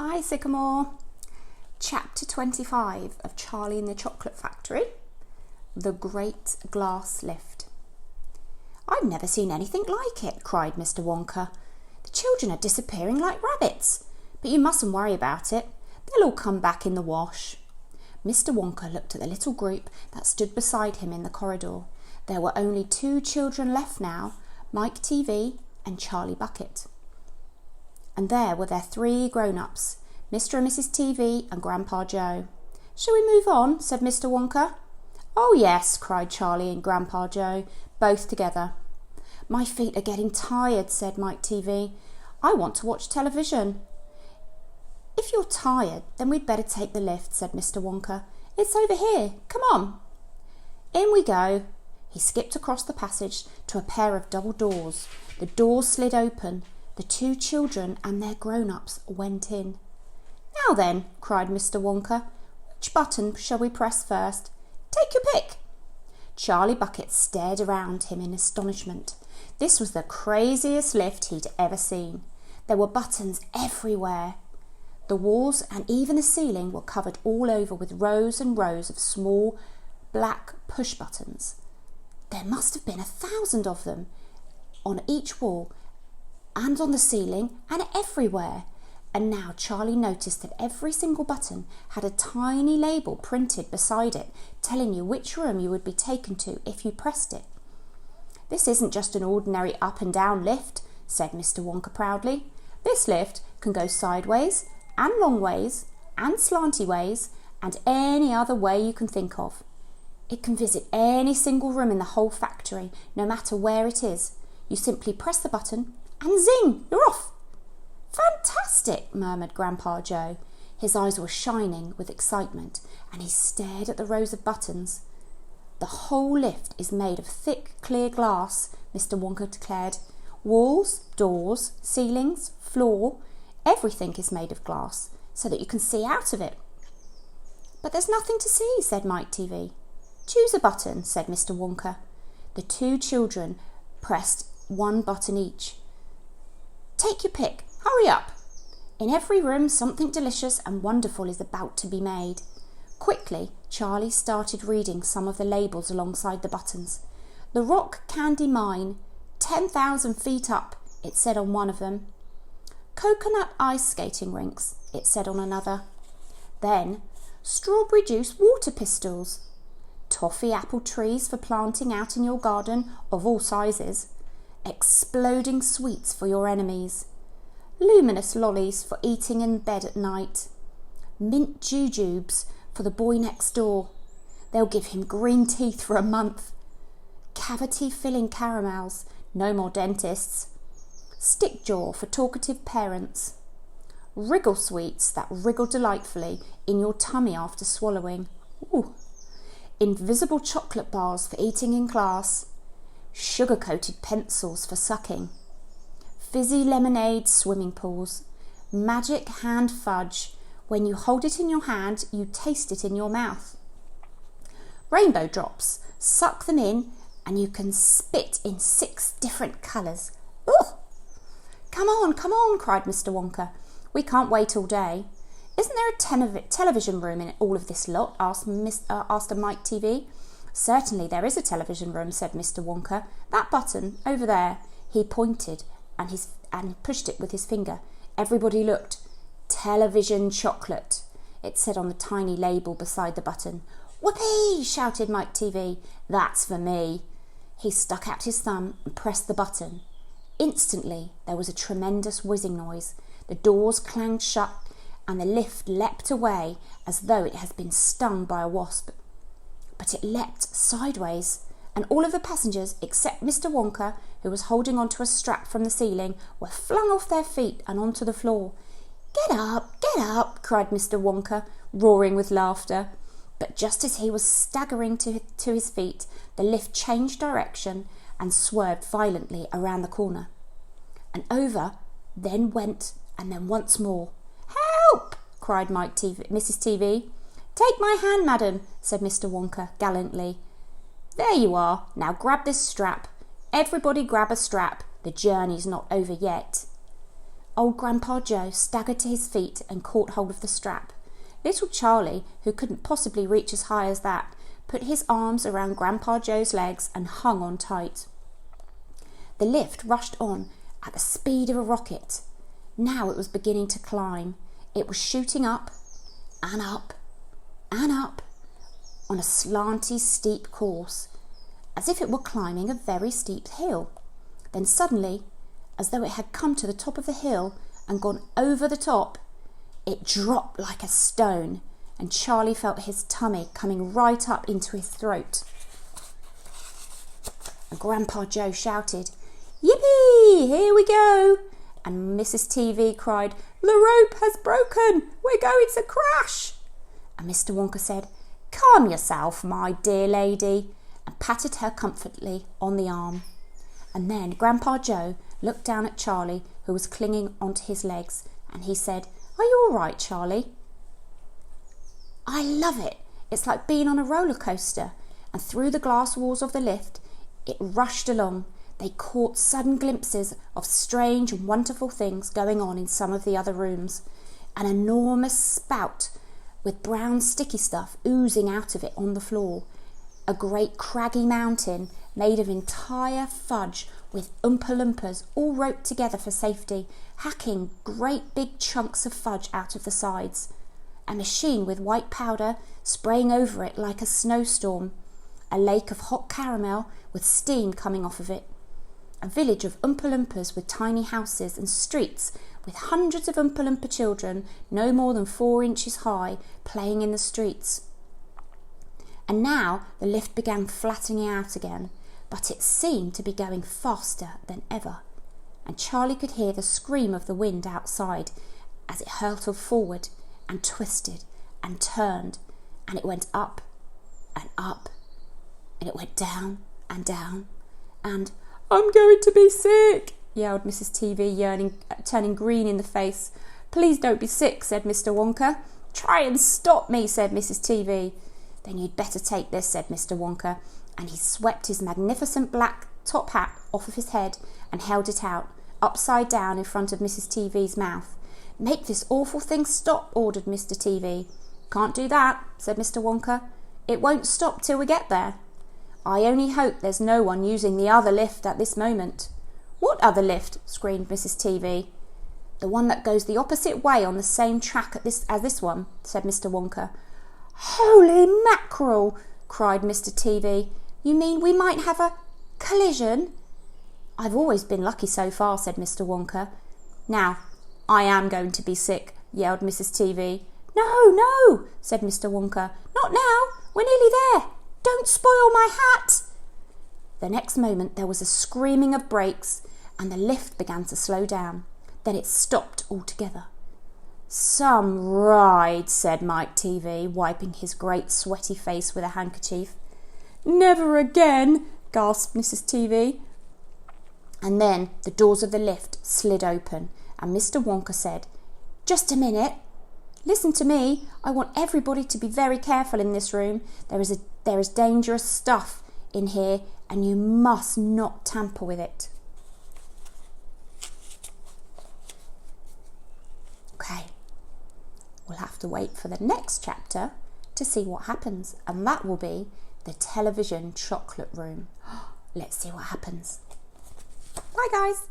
Hi Sycamore. Chapter 25 of Charlie and the Chocolate Factory, The Great Glass Lift. "I've never seen anything like it," cried Mr. Wonka. "The children are disappearing like rabbits, but you mustn't worry about it. They'll all come back in the wash." Mr. Wonka looked at the little group that stood beside him in the corridor. There were only two children left now, Mike TV and Charlie Bucket. And there were their three grown-ups, Mr. and Mrs. TV and Grandpa Joe. "Shall we move on?" said Mr. Wonka. "Oh yes," cried Charlie and Grandpa Joe, both together. "My feet are getting tired," said Mike TV. "I want to watch television." "If you're tired, then we'd better take the lift," said Mr. Wonka. "It's over here. Come on." In we go. He skipped across the passage to a pair of double doors. The doors slid open. The two children and their grown-ups went in. "Now then," cried Mr. Wonka, "which button shall we press first? Take your pick." Charlie Bucket stared around him in astonishment. This was the craziest lift he'd ever seen. There were buttons everywhere. The walls and even the ceiling were covered all over with rows and rows of small black push buttons. There must have been 1,000 of them on each wall and on the ceiling and everywhere. And now Charlie noticed that every single button had a tiny label printed beside it, telling you which room you would be taken to if you pressed it. "This isn't just an ordinary up and down lift," said Mr. Wonka proudly. "This lift can go sideways and long ways and slanty ways and any other way you can think of. It can visit any single room in the whole factory, no matter where it is. You simply press the button and zing, you're off." "Fantastic," murmured Grandpa Joe. His eyes were shining with excitement and he stared at the rows of buttons. "The whole lift is made of thick, clear glass," Mr. Wonka declared. "Walls, doors, ceilings, floor, everything is made of glass so that you can see out of it." "But there's nothing to see," said Mike TV. "Choose a button," said Mr. Wonka. The two children pressed one button each. "Take your pick. Hurry up. In every room something delicious and wonderful is about to be made." Quickly, Charlie started reading some of the labels alongside the buttons. "The Rock Candy Mine, 10,000 feet up," it said on one of them. "Coconut ice skating rinks," it said on another. Then, "Strawberry juice water pistols. Toffee apple trees for planting out in your garden of all sizes. Exploding sweets for your enemies. Luminous lollies for eating in bed at night. Mint jujubes for the boy next door. They'll give him green teeth for a month. Cavity-filling caramels, no more dentists. Stickjaw for talkative parents. Wriggle sweets that wriggle delightfully in your tummy after swallowing. Ooh. Invisible chocolate bars for eating in class. Sugar-coated pencils for sucking. Fizzy lemonade swimming pools. Magic hand fudge. When you hold it in your hand, you taste it in your mouth. Rainbow drops. Suck them in and you can spit in 6 different colours. Ugh! Come on, cried Mr. Wonka. "We can't wait all day." "Isn't there a television room in all of this lot?" asked Mike TV. "Certainly there is a television room," said Mr. Wonka. "That button over there." He pointed and pushed it with his finger. Everybody looked. "Television chocolate," it said on the tiny label beside the button. "Whoopee!" shouted Mike TV. "That's for me." He stuck out his thumb and pressed the button. Instantly there was a tremendous whizzing noise. The doors clanged shut and the lift leapt away as though it had been stung by a wasp. But it leapt sideways, and all of the passengers, except Mr. Wonka, who was holding onto a strap from the ceiling, were flung off their feet and onto the floor. Get up, cried Mr. Wonka, roaring with laughter. But just as he was staggering to his feet, the lift changed direction and swerved violently around the corner. And over, then went, and then once more. "Help!" cried Mrs. TV. "Take my hand, madam," said Mr. Wonka gallantly. "There you are. Now grab this strap. Everybody grab a strap. The journey's not over yet." Old Grandpa Joe staggered to his feet and caught hold of the strap. Little Charlie, who couldn't possibly reach as high as that, put his arms around Grandpa Joe's legs and hung on tight. The lift rushed on at the speed of a rocket. Now it was beginning to climb. It was shooting up and up and up on a slanty, steep course, as if it were climbing a very steep hill. Then suddenly, as though it had come to the top of the hill and gone over the top, it dropped like a stone, and Charlie felt his tummy coming right up into his throat. And Grandpa Joe shouted, "Yippee! Here we go!" And Mrs. TV cried, "The rope has broken! We're going to crash!" And Mr. Wonka said, "Calm yourself, my dear lady," and patted her comfortably on the arm. And then Grandpa Joe looked down at Charlie, who was clinging onto his legs, and he said, "Are you all right, Charlie?" "I love it. It's like being on a roller coaster." And through the glass walls of the lift, it rushed along. They caught sudden glimpses of strange and wonderful things going on in some of the other rooms. An enormous spout with brown sticky stuff oozing out of it on the floor. A great craggy mountain made of entire fudge with Oompa Loompas all roped together for safety, hacking great big chunks of fudge out of the sides. A machine with white powder spraying over it like a snowstorm. A lake of hot caramel with steam coming off of it. A village of Oompa Loompas with tiny houses and streets with hundreds of Oompa Loompa children no more than 4 inches high playing in the streets. And now the lift began flattening out again, but it seemed to be going faster than ever, and Charlie could hear the scream of the wind outside as it hurtled forward and twisted and turned, and it went up and up, and it went down and down, and "I'm going to be sick," yelled Mrs. TV, turning green in the face. "Please don't be sick," said Mr. Wonka. "Try and stop me," said Mrs. TV. "Then you'd better take this," said Mr. Wonka, and he swept his magnificent black top hat off of his head and held it out, upside down in front of Mrs. TV's mouth. "Make this awful thing stop," ordered Mr. TV. "Can't do that," said Mr. Wonka. "It won't stop till we get there. I only hope there's no one using the other lift at this moment." "What other lift?" screamed Mrs. TV. "The one that goes the opposite way on the same track as this one," said Mr. Wonka. "Holy mackerel!" cried Mr. TV. "You mean we might have a collision?" "I've always been lucky so far," said Mr. Wonka. "Now, I am going to be sick," yelled Mrs. TV. "No, no," said Mr. Wonka. "Not now. We're nearly there. Don't spoil my hat." The next moment there was a screaming of brakes and the lift began to slow down. Then it stopped altogether. "Some ride," said Mike TV, wiping his great sweaty face with a handkerchief. "Never again," gasped Mrs. TV. And then the doors of the lift slid open and Mr. Wonka said, "Just a minute. Listen to me. I want everybody to be very careful in this room. There is dangerous stuff in here and you must not tamper with it." Okay, we'll have to wait for the next chapter to see what happens, and that will be the television chocolate room. Let's see what happens. Bye guys.